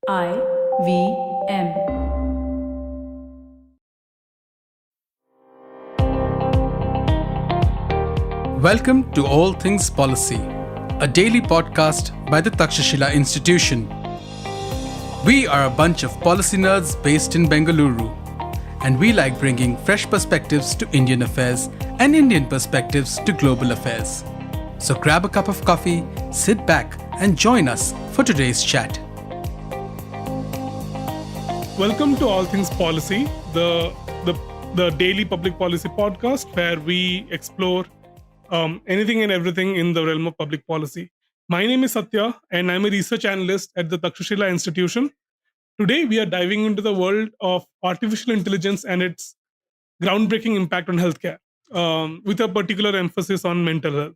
IVM. Welcome to All Things Policy, a daily podcast by the Takshashila Institution. We are a bunch of policy nerds based in Bengaluru, and we like bringing fresh perspectives to Indian affairs and Indian perspectives to global affairs. So grab a cup of coffee, sit back, and join us for today's chat. Welcome to All Things Policy, the daily public policy podcast where we explore anything and everything in the realm of public policy. My name is Satya, and I'm a research analyst at the Takshashila Institution. Today, we are diving into the world of artificial intelligence and its groundbreaking impact on healthcare, with a particular emphasis on mental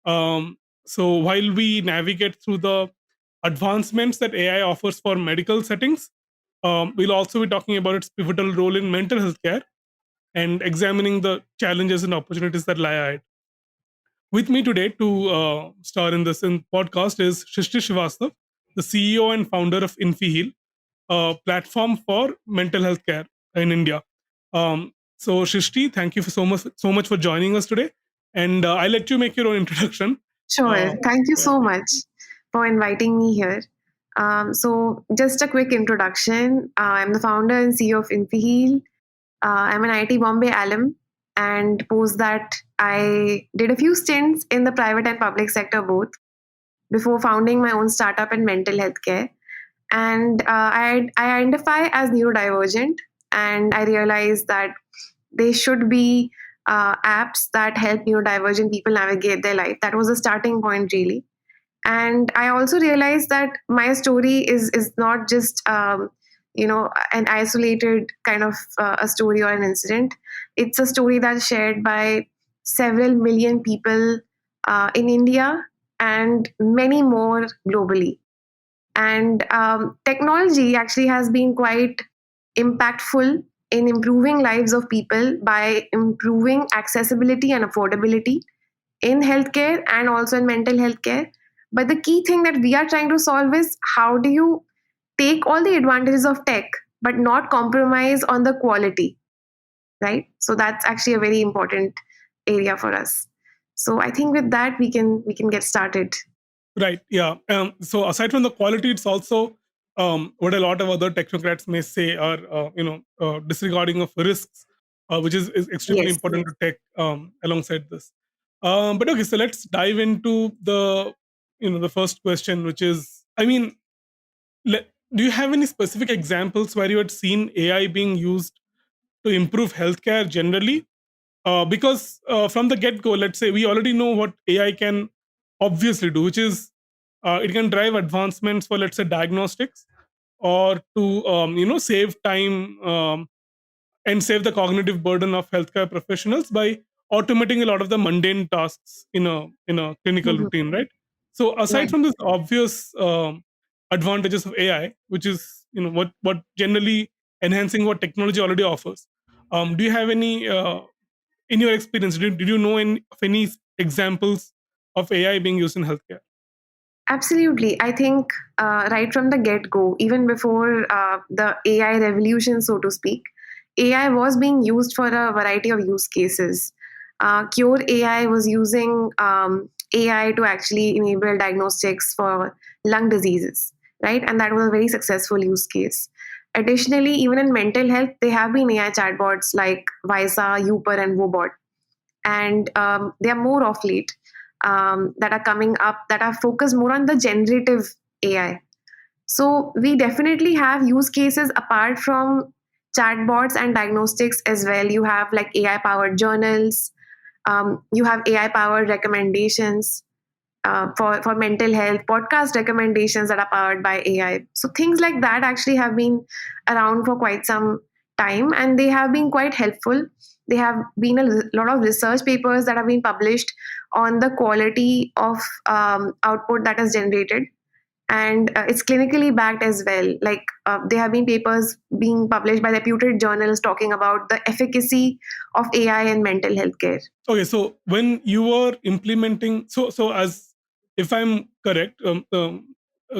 health. So, while we navigate through the advancements that AI offers for medical settings, we'll also be talking about its pivotal role in mental health care and examining the challenges and opportunities that lie ahead. With me today to star in this podcast is Shristi Srivastava, the CEO and founder of Infiheal, a platform for mental health care in India. So, Shristi, thank you for so much for joining us today. And I'll let you make your own introduction. Sure. Uh, Thank you go ahead. so much for inviting me here. So, just a quick introduction. I'm the founder and CEO of Infiheal. I'm an IIT Bombay alum, and post that, I did a few stints in the private and public sector both before founding my own startup in mental health care. And I identify as neurodivergent, and I realized that there should be apps that help neurodivergent people navigate their life. That was the starting point, really. And I also realized that my story is not just an isolated kind of a story or an incident. It's a story that's shared by several million people in India and many more globally. And technology actually has been quite impactful in improving lives of people by improving accessibility and affordability in healthcare and also in mental health care. But the key thing that we are trying to solve is, how do you take all the advantages of tech but not compromise on the quality, right? So that's actually a very important area for us. So I think with that we can get started. Right. Yeah. So aside from the quality, it's also what a lot of other technocrats may say are disregarding of risks, which is extremely Yes. important to take alongside this. But okay, so let's dive into the first question, which is, I mean, do you have any specific examples where you had seen AI being used to improve healthcare generally? Because from the get go, let's say we already know what AI can obviously do, which is it can drive advancements for, let's say, diagnostics, or to save time, and save the cognitive burden of healthcare professionals by automating a lot of the mundane tasks in a clinical Mhm. routine, right? So aside Right. from this obvious advantages of AI, which is what generally enhancing what technology already offers, do you have any in your experience, did you know of any examples of AI being used in healthcare? Absolutely. I think right from the get go, even before the AI revolution, so to speak, AI was being used for a variety of use cases. Cure AI was using AI to actually enable diagnostics for lung diseases, right? And that was a very successful use case. Additionally, even in mental health, there have been AI chatbots like Visa, Uper, and Wobot, and they are more of late that are coming up that are focused more on the generative AI. So we definitely have use cases apart from chatbots and diagnostics as well. You have like AI powered journals, you have AI powered recommendations for mental health, podcast recommendations that are powered by AI. So things like that actually have been around for quite some time, and they have been quite helpful. There have been a lot of research papers that have been published on the quality of output that is generated, and it's clinically backed as well. Like there have been papers being published by reputed journals talking about the efficacy of AI in mental health care. Okay, so when you were implementing, so as if I'm correct,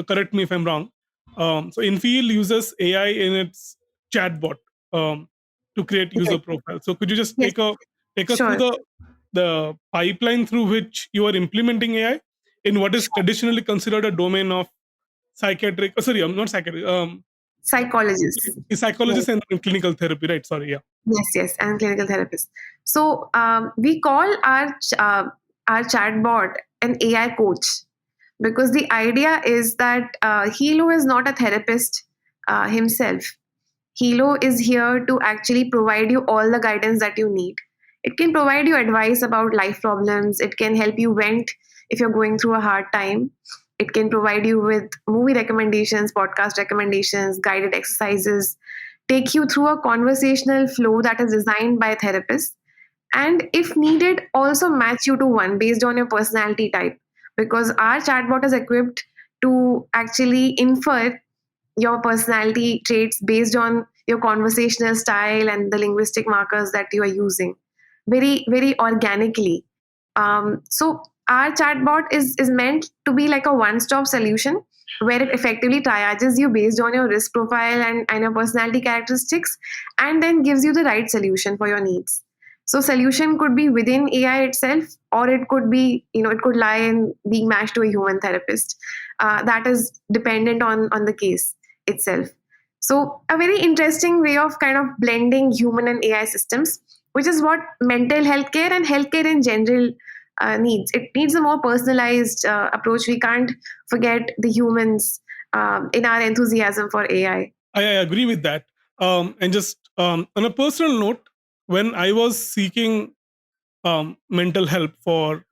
correct me if I'm wrong. So Infiheal uses AI in its chatbot um, to create user Yes. profiles. So could you just Yes. take us through Sure. the pipeline through which you are implementing AI in what is Sure. traditionally considered a domain of psychiatric? Sorry, I'm not psychiatric. Psychologists. Yes. Psychologist and clinical therapy, right? Sorry, yeah. Yes, yes, and clinical therapist. So we call our chatbot an AI coach because the idea is that Hilo is not a therapist himself. Hilo is here to actually provide you all the guidance that you need. It can provide you advice about life problems. It can help you vent if you're going through a hard time. It can provide you with movie recommendations, podcast recommendations, guided exercises, take you through a conversational flow that is designed by a therapist, and if needed also match you to one based on your personality type, because our chatbot is equipped to actually infer your personality traits based on your conversational style and the linguistic markers that you are using very very organically. So our chatbot is meant to be like a one-stop solution where it effectively triages you based on your risk profile and your personality characteristics, and then gives you the right solution for your needs. So solution could be within AI itself, or it could be, it could lie in being matched to a human therapist. That is dependent on the case itself. So a very interesting way of kind of blending human and AI systems, which is what mental health care and healthcare in general needs. It needs a more personalized approach. We can't forget the humans in our enthusiasm for AI. I agree with that. And just on a personal note, when I was seeking mental help for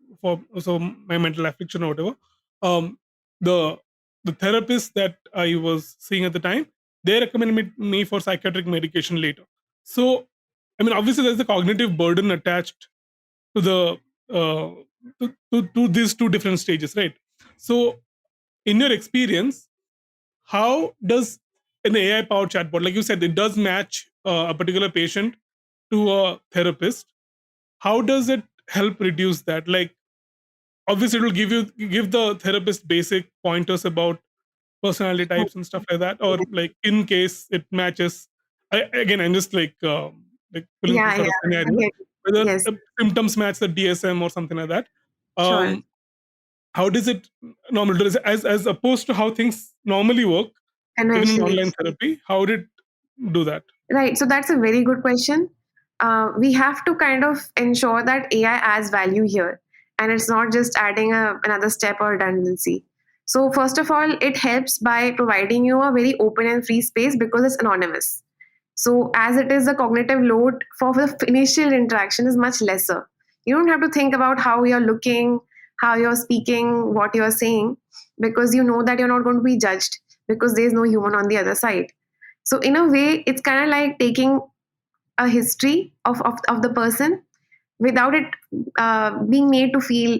so my mental affliction or whatever, um, the the therapist that I was seeing at the time, they recommended me for psychiatric medication later. So, I mean, obviously, there's the cognitive burden attached to the to these two different stages, right? So, in your experience, how does an AI powered chatbot, like you said, it does match a particular patient to a therapist? How does it help reduce that? Like, obviously, it will give the therapist basic pointers about personality types and stuff like that, or like in case it matches. Again, I'm just like pulling Yeah, some yeah, sort of I scenario get it. whether Yes, symptoms match the DSM or something like that. sure. Um, how does it normally do this, as opposed to how things normally work even in Conventionally. online therapy? How did it do that? Right. So that's a very good question. We have to kind of ensure that AI adds value here, and it's not just adding another step or redundancy. So, first of all, it helps by providing you a very open and free space because it's anonymous. So, as it is, the cognitive load for the initial interaction is much lesser. You don't have to think about how you're looking, how you're speaking, what you're saying, because you know that you're not going to be judged because there's no human on the other side. So in a way, it's kind of like taking a history of the person without it being made to feel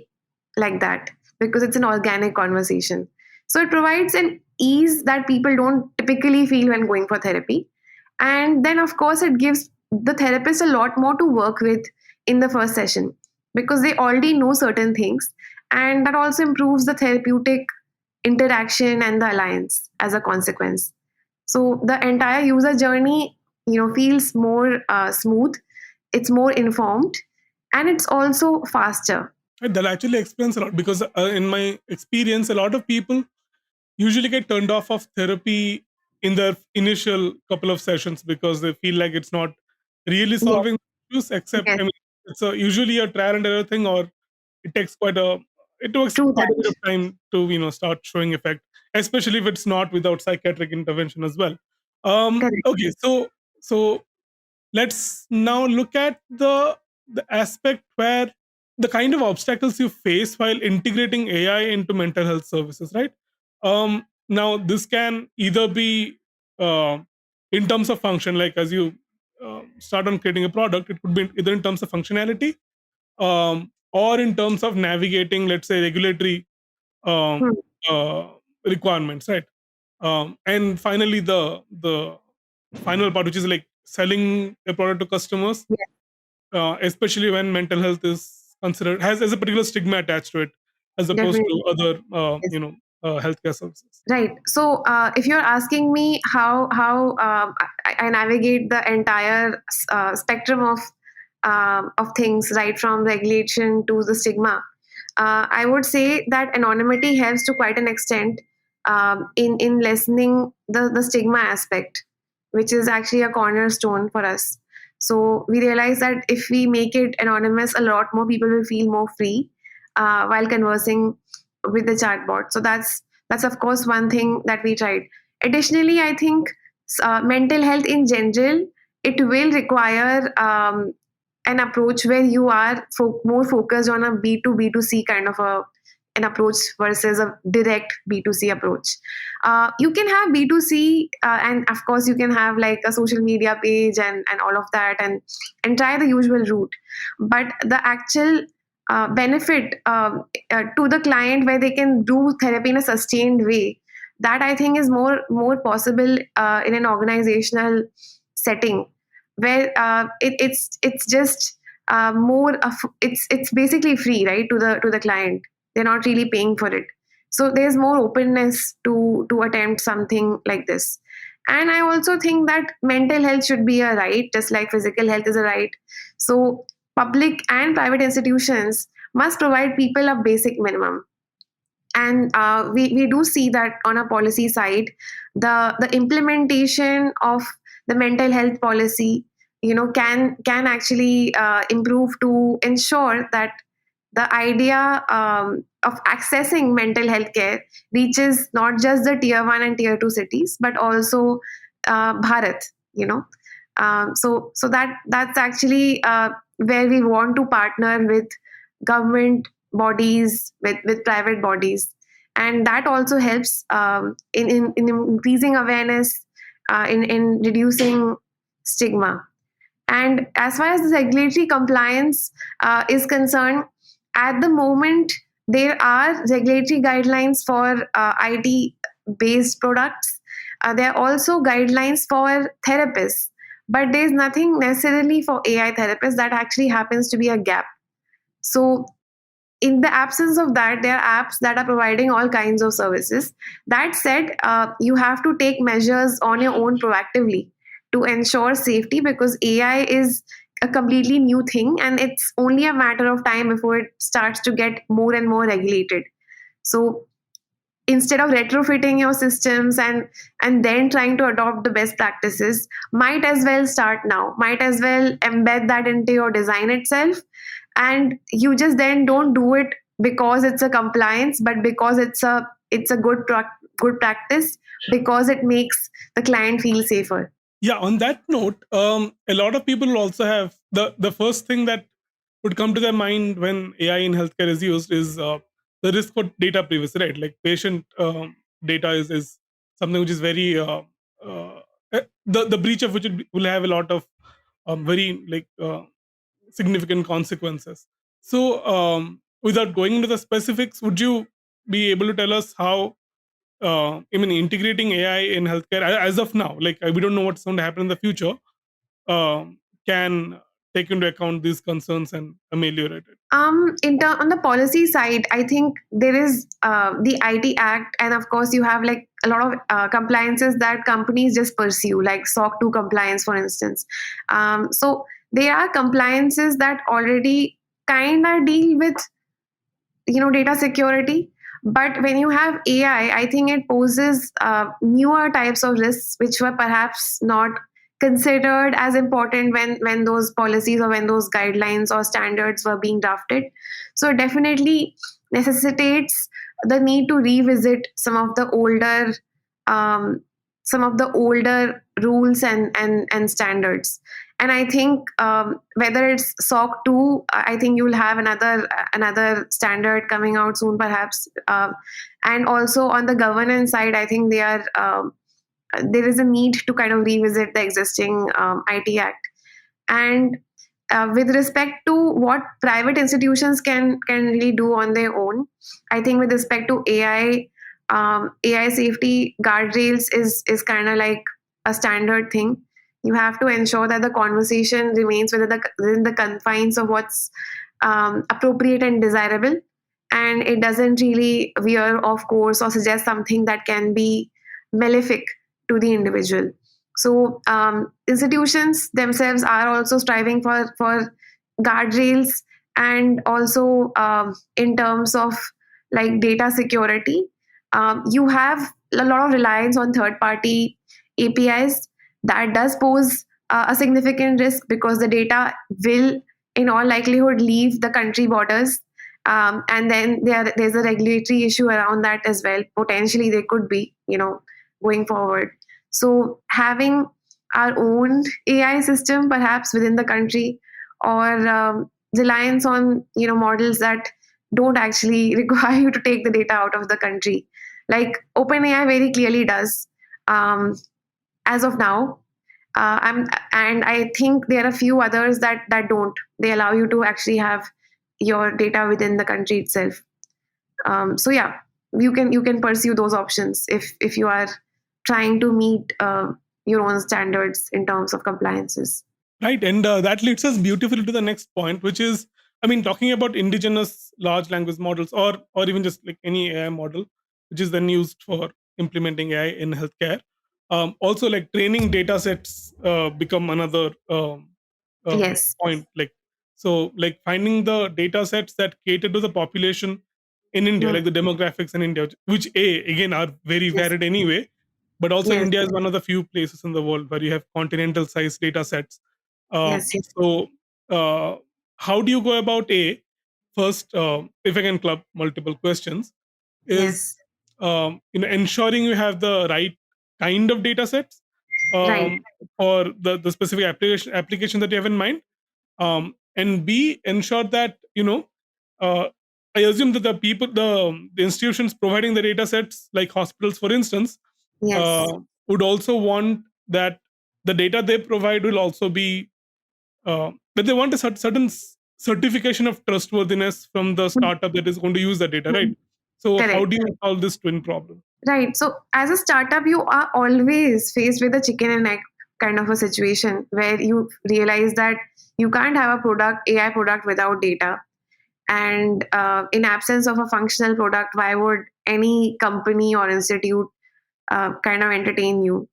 like that, because it's an organic conversation. So it provides an ease that people don't typically feel when going for therapy. And then, of course, it gives the therapist a lot more to work with in the first session because they already know certain things. And that also improves the therapeutic interaction and the alliance as a consequence. So the entire user journey, feels more smooth. It's more informed, and it's also faster. That actually explains a lot because in my experience, a lot of people usually get turned off of therapy in their initial couple of sessions because they feel like it's not really Yes, solving issues. Except, yes, I mean, it's usually a trial and error thing, or it takes it takes true quite a bit that. of time to start showing effect, especially if it's not without psychiatric intervention as well. Correct. Okay, so let's now look at the aspect where the kind of obstacles you face while integrating AI into mental health services, right? Now this can either be uh, in terms of function, like as you start on creating a product, it could be either in terms of functionality, or in terms of navigating, let's say, regulatory um, Hmm. uh, requirements, right? And finally, the final part, which is like selling a product to customers, Yes, especially when mental health is considered has a particular stigma attached to it, as opposed definitely. to other Yes. healthcare services. Right. So, if you're asking me how I navigate the entire spectrum of things, right from regulation to the stigma, I would say that anonymity helps to quite an extent in lessening the stigma aspect, which is actually a cornerstone for us. So we realize that if we make it anonymous, a lot more people will feel more free while conversing with the chatbot. So that's of course one thing that we tried. Additionally, I think mental health in general, it will require an approach where you are more focused on a B2B2C kind of an approach versus a direct B2C approach. You can have B2C, and of course you can have like a social media page and all of that, and try the usual route. But the actual benefit to the client where they can do therapy in a sustained way, that I think is more possible in an organizational setting where it's just more of it's basically free, right, to the client. They're not really paying for it, so there's more openness to attempt something like this. And I also think that mental health should be a right, just like physical health is a right. So public and private institutions must provide people a basic minimum. And we do see that on a policy side, the implementation of the mental health policy, can actually improve to ensure that the idea of accessing mental health care reaches not just the tier 1 and tier 2 cities, but also Bharat. So that's actually where we want to partner with government bodies, with private bodies, and that also helps in increasing awareness, in reducing stigma. And as far as the regulatory compliance is concerned, at the moment there are regulatory guidelines for IT based products. There are also guidelines for therapists, but there's nothing necessarily for AI therapists. That actually happens to be a gap. So in the absence of that, there are apps that are providing all kinds of services. That said, you have to take measures on your own proactively to ensure safety, because AI is a completely new thing and it's only a matter of time before it starts to get more and more regulated. So instead of retrofitting your systems and then trying to adopt the best practices, might as well start now, might as well embed that into your design itself. And you just then don't do it because it's a compliance, but because it's a good practice, because it makes the client feel safer. Yeah, on that note, a lot of people will also have the first thing that would come to their mind when AI in healthcare is used is the risk for data privacy, right? Like patient data is something which is very the breach of which it will have a lot of very significant consequences. So, without going into the specifics, would you be able to tell us how integrating AI in healthcare as of now, like we don't know what's going to happen in the future, can take into account these concerns and ameliorate it? On the policy side, I think there is the IT Act, and of course, you have like a lot of compliances that companies just pursue, like SOC 2 compliance, for instance. So there are compliances that already kind of deal with data security. But when you have AI, I think it poses newer types of risks which were perhaps not considered as important when those policies or when those guidelines or standards were being drafted. So it definitely necessitates the need to revisit some of the older rules and standards. And I think whether it's SOC 2, I think you'll have another standard coming out soon, perhaps. And also on the governance side, I think there is a need to kind of revisit the existing IT Act. And with respect to what private institutions can really do on their own, I think with respect to AI safety guardrails is kind of like a standard thing. You have to ensure that the conversation remains within the confines of what's appropriate and desirable. and it doesn't really veer off course or suggest something that can be malefic to the individual. So institutions themselves are also striving for guardrails, and also in terms of like data security, you have a lot of reliance on third party APIs. That does pose a significant risk because the data will in all likelihood leave the country borders, and then there's a regulatory issue around that as well. Potentially there could be, going forward. So having our own AI system perhaps within the country, or reliance on models that don't actually require you to take the data out of the country, like OpenAI very clearly does, as of now. And I think there are a few others that don't. They allow you to actually have your data within the country itself. So yeah, you can pursue those options if you are trying to meet your own standards in terms of compliances. Right, and that leads us beautifully to the next point, which is, I mean, talking about indigenous large language models, or even just like any AI model, which is then used for implementing AI in healthcare. Also, like training data sets become another Yes, point. Like, so, like finding the data sets that cater to the population in India, mm, like the demographics in India, which again are very yes, varied anyway. But also, yes, India is one of the few places in the world where you have continental size data sets. yes, yes, So, uh, how do you go about first? If I can club multiple questions, is yes, ensuring you have the right kind of data sets right, for the specific application that you have in mind, and B, ensure that uh, I assume that the people, the institutions providing the data sets, like hospitals, for instance, yes. would also want that the data they provide will also be, but they want a certain certification of trustworthiness from the Mm, startup that is going to use the data, right? mm, So, how correct. do you solve this twin problem? Right. So, as a startup, you are always faced with a chicken and egg kind of a situation where you realize that you can't have a AI product without data. And in absence of a functional product, why would any company or institute kind of entertain you?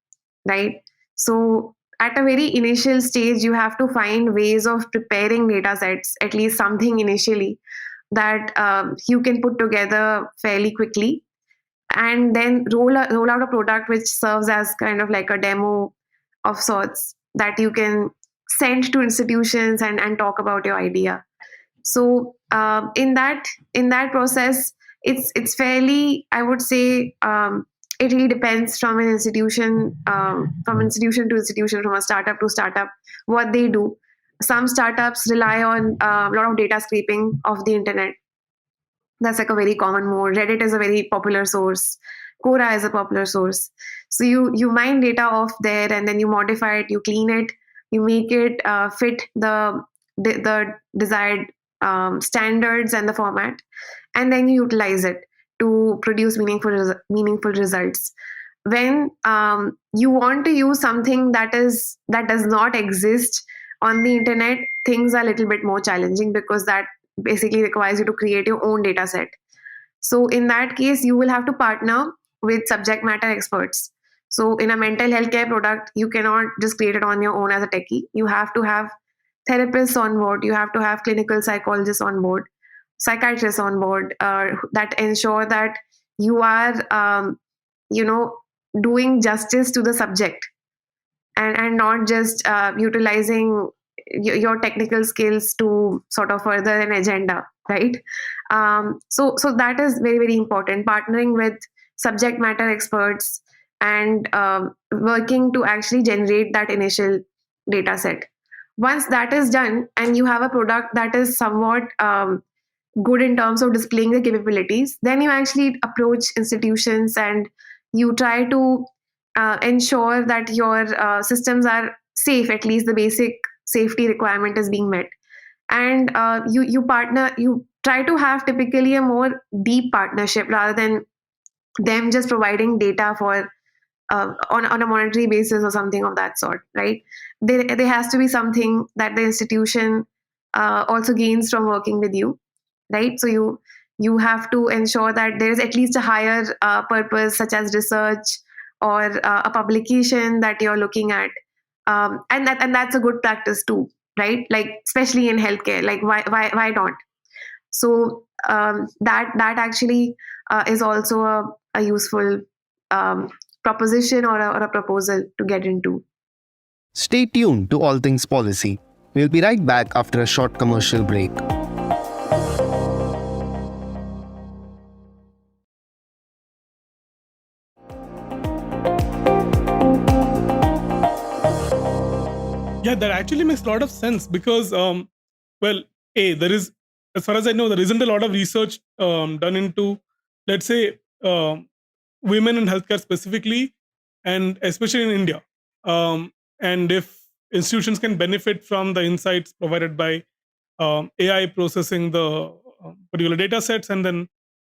Right. So, at a very initial stage, you have to find ways of preparing data sets, at least something initially, that you can put together fairly quickly, and then roll out a product which serves as kind of like a demo of sorts that you can send to institutions and talk about your idea. So in that process, it's fairly, I would say, it really depends from an institution, from institution to institution, from a startup to startup, what they do. Some startups rely on a lot of data scraping of the internet. That's like a very common mode. Reddit is a very popular source. Quora is a popular source. So you mine data off there, and then you modify it, you clean it, you make it fit the desired standards and the format, and then you utilize it to produce meaningful results. When you want to use something that does not exist on the internet, things are a little bit more challenging because that basically requires you to create your own data set. So in that case, you will have to partner with subject matter experts. So in a mental health care product, you cannot just create it on your own as a techie. You have to have therapists on board. You have to have clinical psychologists on board, psychiatrists on board, that ensure that you are, you know, doing justice to the subject, and not just utilizing your technical skills to sort of further an agenda, right? So that is very, very important, partnering with subject matter experts, and working to actually generate that initial data set. Once that is done and you have a product that is somewhat good in terms of displaying the capabilities, then you actually approach institutions and you try to ensure that your systems are safe, at least the basic safety requirement is being met. And you try to have typically a more deep partnership rather than them just providing data for on a monetary basis or something of that sort, right? There has to be something that the institution also gains from working with you, right? So you have to ensure that there is at least a higher purpose, such as research or a publication that you're looking at. And that's a good practice too, right? Like especially in healthcare, like why not? So that actually is also a useful um, proposition or a proposal to get into. Stay tuned to All Things Policy. We'll be right back after a short commercial break. Yeah, that actually makes a lot of sense because, well, there is, as far as I know, there isn't a lot of research done into, let's say, women in healthcare specifically, and especially in India. And if institutions can benefit from the insights provided by AI processing the particular data sets and then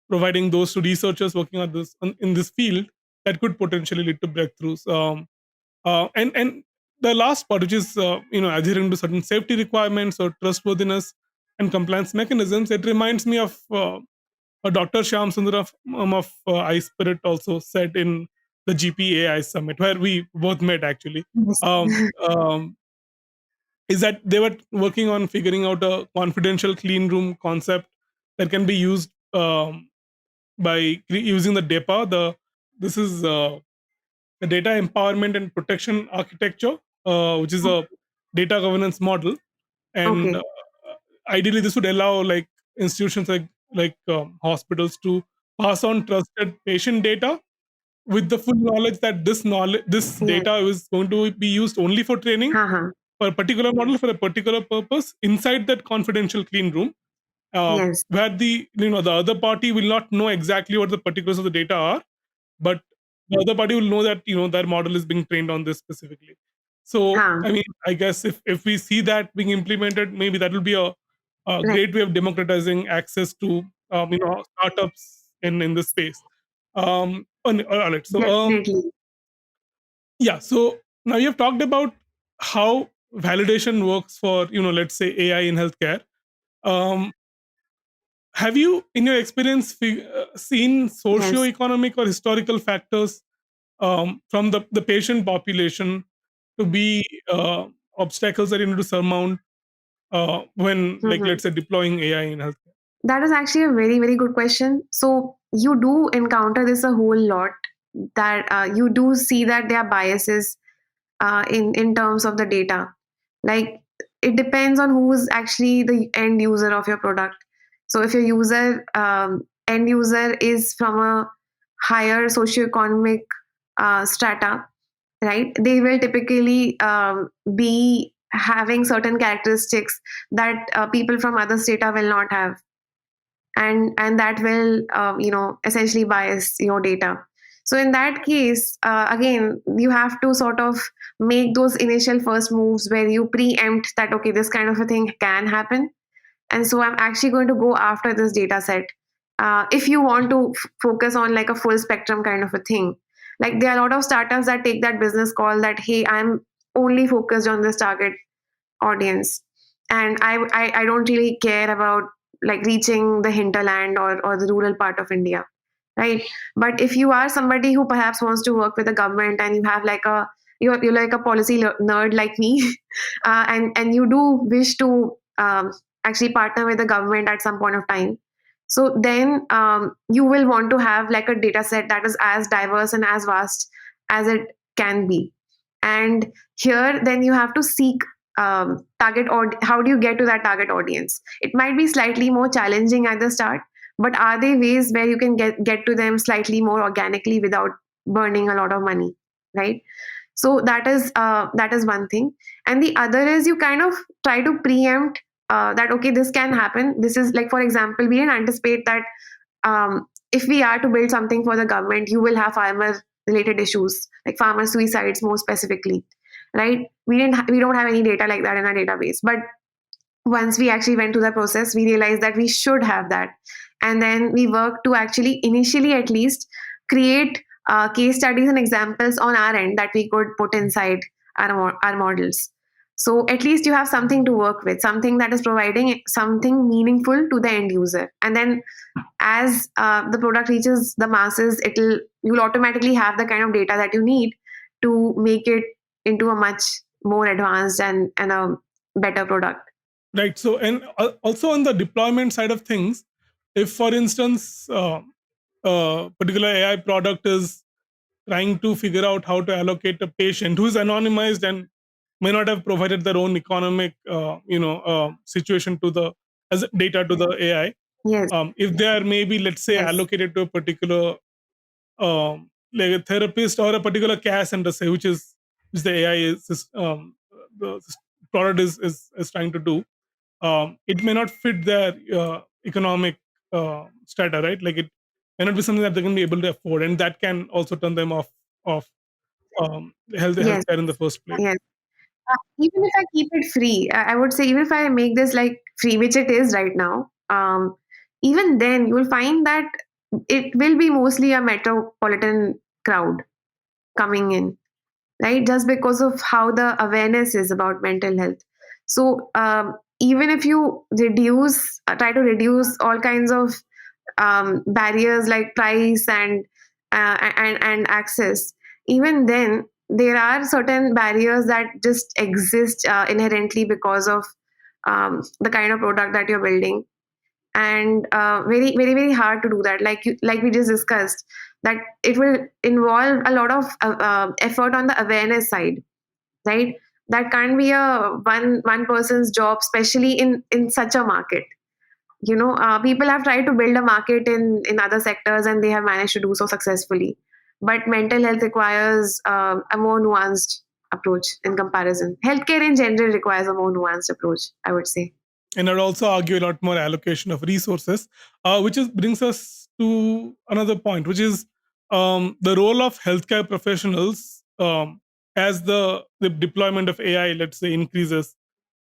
providing those to researchers working on this in this field, that could potentially lead to breakthroughs. And the last part, which is adhering to certain safety requirements or trustworthiness and compliance mechanisms, it reminds me of Dr. Shyam Sundaram of iSpirit also said in the GPAI summit where we both met actually. Yes. Um, is that they were working on figuring out a confidential clean room concept that can be used by using the DEPA. This is the data empowerment and protection architecture, which is a data governance model, and Okay. ideally this would allow like institutions like hospitals to pass on trusted patient data with the full knowledge that this Yes. data is going to be used only for training Haha. for a particular model for a particular purpose inside that confidential clean room, Yes. where the other party will not know exactly what the particulars of the data are, but the other party will know that their model is being trained on this specifically. So Ha. I mean, I guess if we see that being implemented, maybe that will be a Right. great way of democratizing access to startups in this space. All right. So Definitely. yeah. So now you've talked about how validation works for let's say AI in healthcare. Um, have you, in your experience, seen Yes. socio-economic or historical factors from the patient population to be obstacles that you need to surmount when, like, Mhm. let's say, deploying AI in healthcare? That is actually a very, very good question. So you do encounter this a whole lot, that you do see that there are biases in terms of the data. Like it depends on who's actually the end user of your product. So if your end user is from a higher socioeconomic strata, right, they will typically be having certain characteristics that people from other strata will not have, and that will essentially bias your data. So in that case, again, you have to sort of make those initial first moves where you preempt that, okay, this kind of a thing can happen, and so I'm actually going to go after this data set. If you want to focus on like a full spectrum kind of a thing, like there are a lot of startups that take that business call that, hey, I'm only focused on this target audience, and I don't really care about like reaching the hinterland or the rural part of India, right? But if you are somebody who perhaps wants to work with the government, and you have like you're like a policy nerd like me, and you do wish to actually partner with the government at some point of time, so then you will want to have like a data set that is as diverse and as vast as it can be. And here then you have to seek target, or how do you get to that target audience? It might be slightly more challenging at the start, but are there ways where you can get to them slightly more organically without burning a lot of money, right? So that is one thing. And the other is you kind of try to preempt that, okay, this can happen. This is like, for example, we didn't anticipate that if we are to build something for the government, you will have farmer related issues, like farmer suicides more specifically, right? We don't have any data like that in our database, but once we actually went through the process, we realized that we should have that. And then we worked to actually, initially at least, create case studies and examples on our end that we could put inside our models. So at least you have something to work with, something that is providing something meaningful to the end user. And then as the product reaches the masses, you'll automatically have the kind of data that you need to make it into a much more advanced and a better product. Right. So, and also on the deployment side of things, if, for instance, a particular AI product is trying to figure out how to allocate a patient who is anonymized and may not have provided their own economic, situation to the as data to the AI. Yes. If they are maybe, let's say, Yes. allocated to a particular like a therapist or a particular care center, say, which the AI the product is trying to do, it may not fit their economic strata, right? Like it may not be something that they can be able to afford, and that can also turn them off Yes. healthcare in the first place. Yes. Even if I keep it free, I would say even if I make this like free, which it is right now, even then you will find that it will be mostly a metropolitan crowd coming in, right? Just because of how the awareness is about mental health. So even if you try to reduce all kinds of barriers like price and access, even then there are certain barriers that just exist inherently because of the kind of product that you're building, and very very very hard to do that, like we just discussed, that it will involve a lot of effort on the awareness side, right? That can't be a one person's job, especially in such a market. People have tried to build a market in other sectors and they have managed to do so successfully, but mental health requires a more nuanced approach. In comparison, healthcare in general requires a more nuanced approach, I would say. And I'd also argue a lot more allocation of resources, brings us to another point, which is the role of healthcare professionals as the deployment of AI, let's say, increases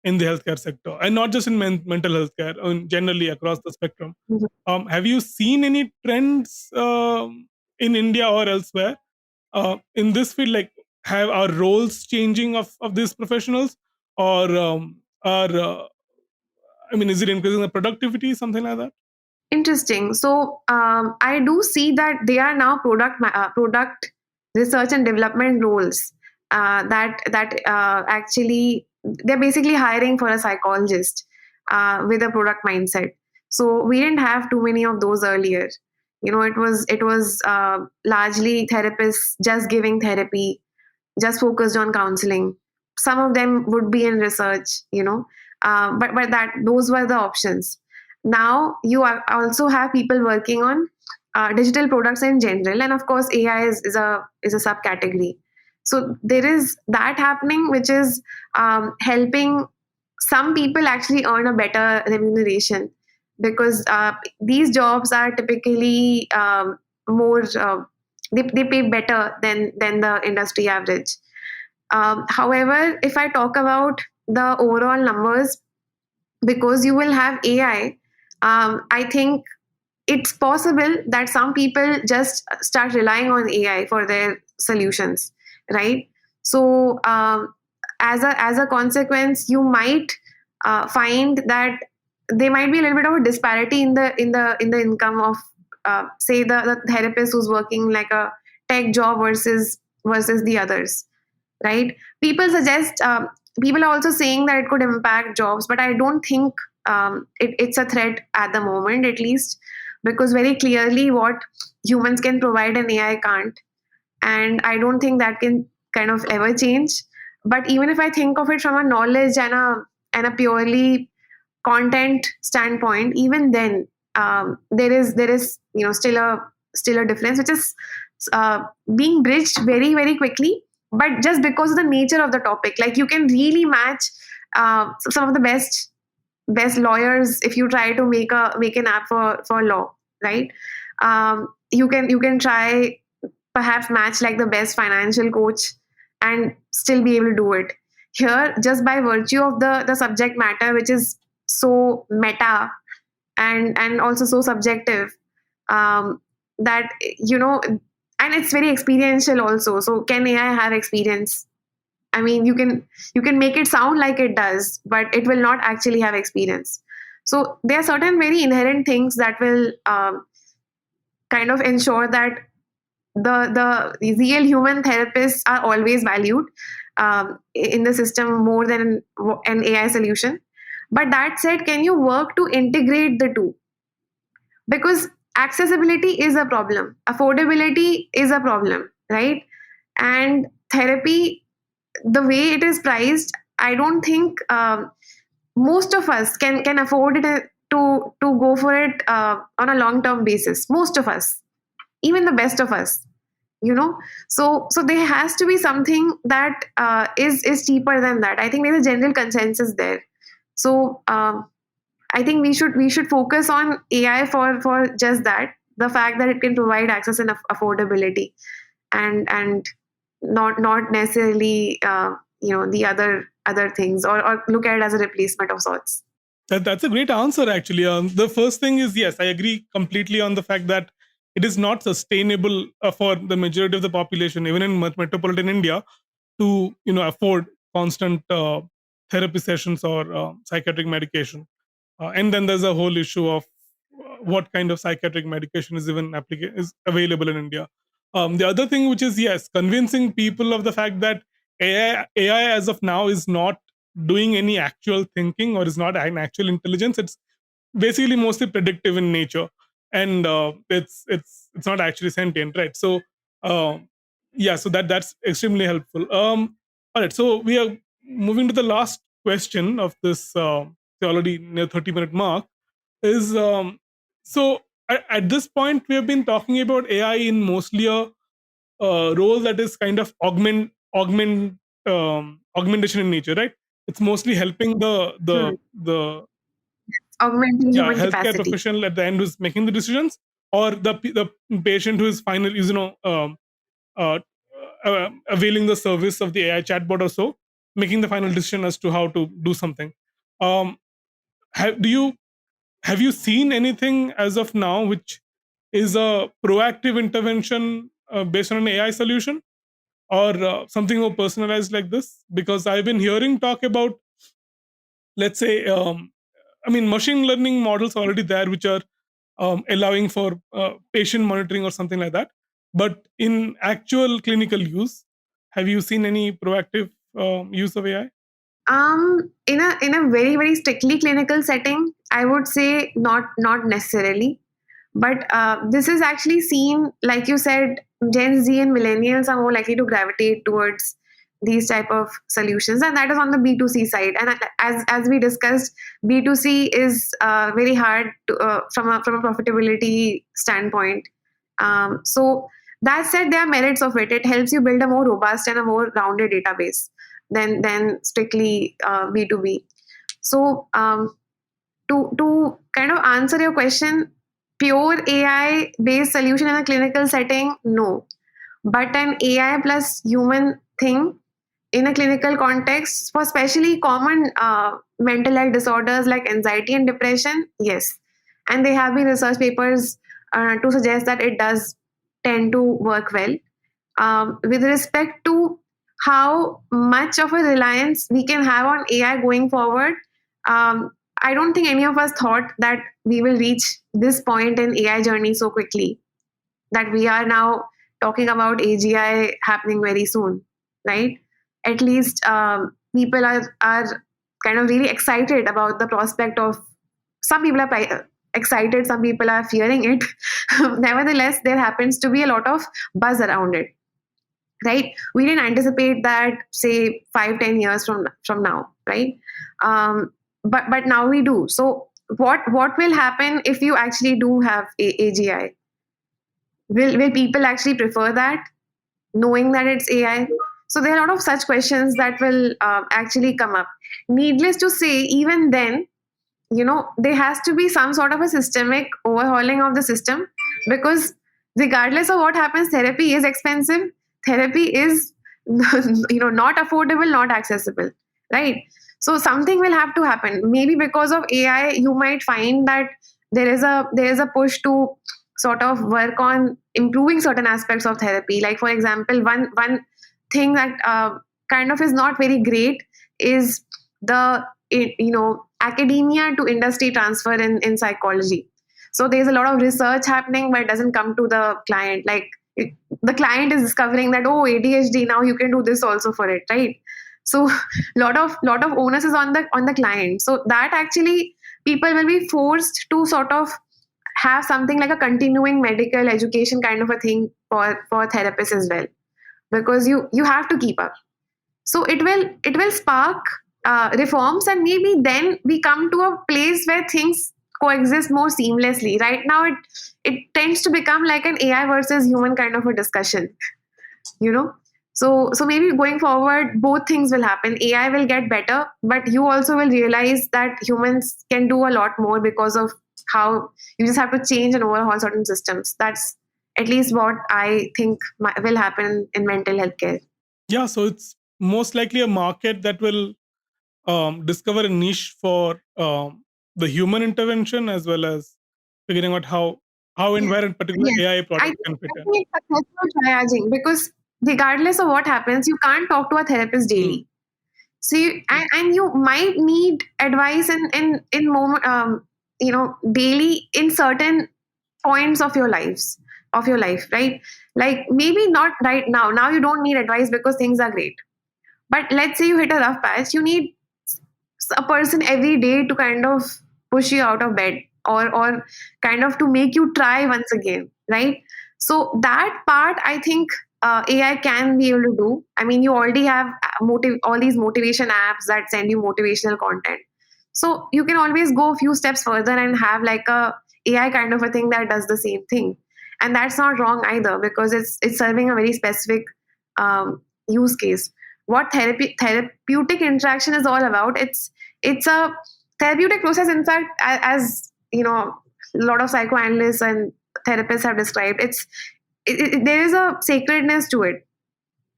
in the healthcare sector, and not just in mental health care, generally across the spectrum. Mhm. Have you seen any trends in India or elsewhere in this field? Like, have our roles changing of these professionals, or are is it increasing the productivity, something like that? Interesting. So I do see that they are now product research and development roles. That actually they're basically hiring for a psychologist with a product mindset. So we didn't have too many of those earlier. It was largely therapists just giving therapy, just focused on counseling. Some of them would be in research, but that those were the options. Now also have people working on digital products in general, and of course AI is a subcategory. So there is that happening, which is helping some people actually earn a better remuneration, because these jobs are typically more they pay better than the industry average. However, if I talk about the overall numbers, because you will have AI, I think it's possible that some people just start relying on AI for their solutions, right? So as a consequence, you might find that there might be a little bit of a disparity in the income of say the therapist who's working like a tech job versus the others, right? People are also saying that it could impact jobs, but I don't think it's a threat at the moment, at least, because very clearly what humans can provide an AI can't, and I don't think that can kind of ever change. But even if I think of it from a knowledge and a purely content standpoint, even then there is still a difference, which is being bridged very very quickly, but just because of the nature of the topic. Like, you can really match some of the best lawyers if you try to make an app for law, right? You can try perhaps match like the best financial coach and still be able to do it. Here, just by virtue of the subject matter, which is so meta and also so subjective, that and it's very experiential also. So can AI have experience? I mean, you can make it sound like it does, but it will not actually have experience. So there are certain very inherent things that will kind of ensure that the real human therapists are always valued in the system more than an AI solution. But that said, can you work to integrate the two? Because accessibility is a problem, affordability is a problem, right? And therapy, the way it is priced, I don't think most of us can afford it to go for it on a long term basis. Most of us, even the best of us, you know. So there has to be something that is cheaper than that. I think there's a general consensus there. So I think we should focus on AI for just that, the fact that it can provide access and affordability, and not necessarily the other things, or look at it as a replacement of sorts. That's a great answer, actually. The first thing is, yes, I agree completely on the fact that it is not sustainable for the majority of the population, even in metropolitan India, to afford constant therapy sessions or psychiatric medication. And then there's a whole issue of what kind of psychiatric medication is even is available in India. The other thing, which is, yes, convincing people of the fact that AI as of now is not doing any actual thinking or is not an actual intelligence. It's basically mostly predictive in nature, and it's not actually sentient, right? So uh, yeah, so that's extremely helpful. All right, so we are moving to the last question of this already near 30-minute mark. Is so at this point we have been talking about AI in mostly a role that is kind of augmentation in nature, right? It's mostly helping Hmm. the Augmenting yeah, human healthcare capacity. professional at the end who's making the decisions, or the patient who is finally uh, availing the service of the AI chatbot or so, making the final decision as to how to do something. Um, do you have you seen anything as of now which is a proactive intervention based on an AI solution, or something more personalized like this? Because I've been hearing talk about, let's say, I mean, machine learning models already there, which are allowing for patient monitoring or something like that. But in actual clinical use, have you seen any proactive use of AI? In a very very strictly clinical setting, I would say not necessarily. But this is actually seen, like you said, Gen Z and millennials are more likely to gravitate towards these type of solutions, and that is on the B2C side. And as we discussed, B2C is very hard to, from a profitability standpoint. So that said, there are merits of it. It helps you build a more robust and a more rounded database than strictly B2B. So to kind of answer your question, pure AI based solution in a clinical setting, no. But an AI plus human thing in a clinical context for especially common mental health disorders like anxiety and depression, yes. And there have been research papers to suggest that it does tend to work well. With respect to how much of a reliance we can have on AI going forward, I don't think any of us thought that we will reach this point in AI journey so quickly, that we are now talking about AGI happening very soon, right? At least people are kind of really excited about the prospect of. Some people are excited, some people are fearing it. Nevertheless, there happens to be a lot of buzz around it, right? We didn't anticipate that, say, 5-10 years from now, right? But now we do. So what will happen if you actually do have AGI? Will people actually prefer that, knowing that it's AI? So there are a lot of such questions that will actually come up. Needless to say, even then, there has to be some sort of a systemic overhauling of the system, because regardless of what happens, therapy is expensive. Therapy is not affordable, not accessible, right? So something will have to happen. Maybe because of AI, you might find that there is a push to sort of work on improving certain aspects of therapy. Like, for example, one thing that kind of is not very great is the academia to industry transfer in psychology. So there's a lot of research happening, but it doesn't come to the client. The client is discovering that, oh, ADHD, now you can do this also for it, right? So lot of onus is on the client. So that actually people will be forced to sort of have something like a continuing medical education kind of a thing for therapists as well, because you have to keep up. So it will spark reforms, and maybe then we come to a place where things coexist more seamlessly. Right now it tends to become like an AI versus human kind of a discussion, so maybe going forward both things will happen. AI will get better, but you also will realize that humans can do a lot more because of how you just have to change and overhaul certain systems. That's at least what I think will happen in mental health care. Yeah, so it's most likely a market that will discover a niche for the human intervention, as well as figuring out how and where a particular Yes. AI I product think, can fit I in. think it's successful triaging, because regardless of what happens, you can't talk to a therapist daily. So and you might need advice in moment, daily in certain points of your life, right? Like maybe not right now. Now you don't need advice because things are great. But let's say you hit a rough patch, you need a person every day to kind of push you out of bed, or kind of to make you try once again, right? So that part, I think AI can be able to do. I mean, you already have all these motivation apps that send you motivational content, so you can always go a few steps further and have like a AI kind of a thing that does the same thing. And that's not wrong either, because it's serving a very specific use case. What therapeutic interaction is all about, it's a therapeutic process. In fact, as you know, a lot of psychoanalysts and therapists have described, there is a sacredness to it,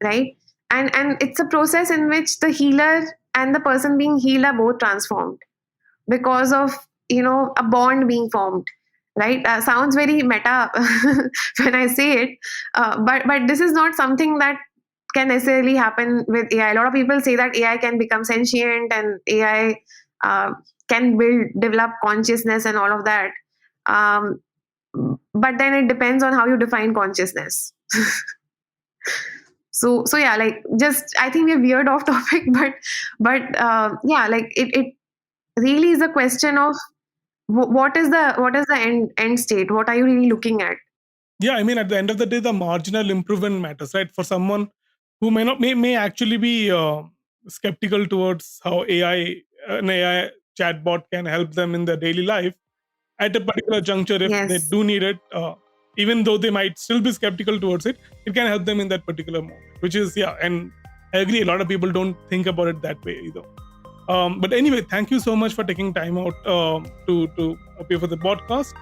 right? And it's a process in which the healer and the person being healed are both transformed because of a bond being formed, right? Sounds very meta when I say it, but this is not something that can necessarily happen with AI. A lot of people say that AI can become sentient and AI can develop consciousness and all of that. But then it depends on how you define consciousness. So yeah, like, just, I think we're weird off topic, but yeah, like it really is a question of what is the end state? What are you really looking at? Yeah, I mean, at the end of the day, the marginal improvement matters, right? For someone who may actually be skeptical towards how an AI chatbot can help them in their daily life, at a particular juncture, if they Yes. do need it, even though they might still be skeptical towards it, it can help them in that particular moment. Which is, yeah, and I agree, a lot of people don't think about it that way either. But anyway, thank you so much for taking time out to appear for the podcast.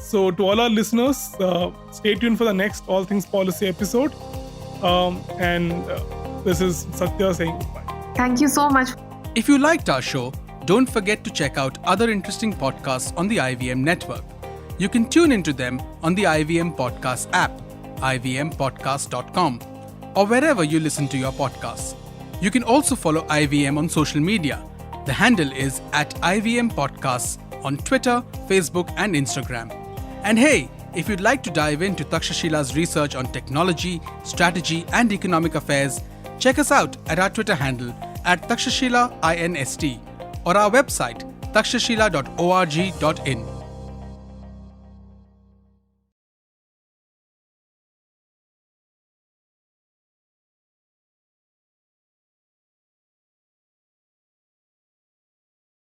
So to all our listeners, stay tuned for the next All Things Policy episode. This is Satya saying goodbye. Thank you so much. If you liked our show, don't forget to check out other interesting podcasts on the IVM network. You can tune into them on the IVM Podcast app, ivmpodcast.com, or wherever you listen to your podcasts. You can also follow IVM on social media. The handle is @IVM Podcasts on Twitter, Facebook, and Instagram. And hey, if you'd like to dive into Takshashila's research on technology, strategy, and economic affairs, check us out at our Twitter handle @TakshashilaINST or our website takshashila.org.in.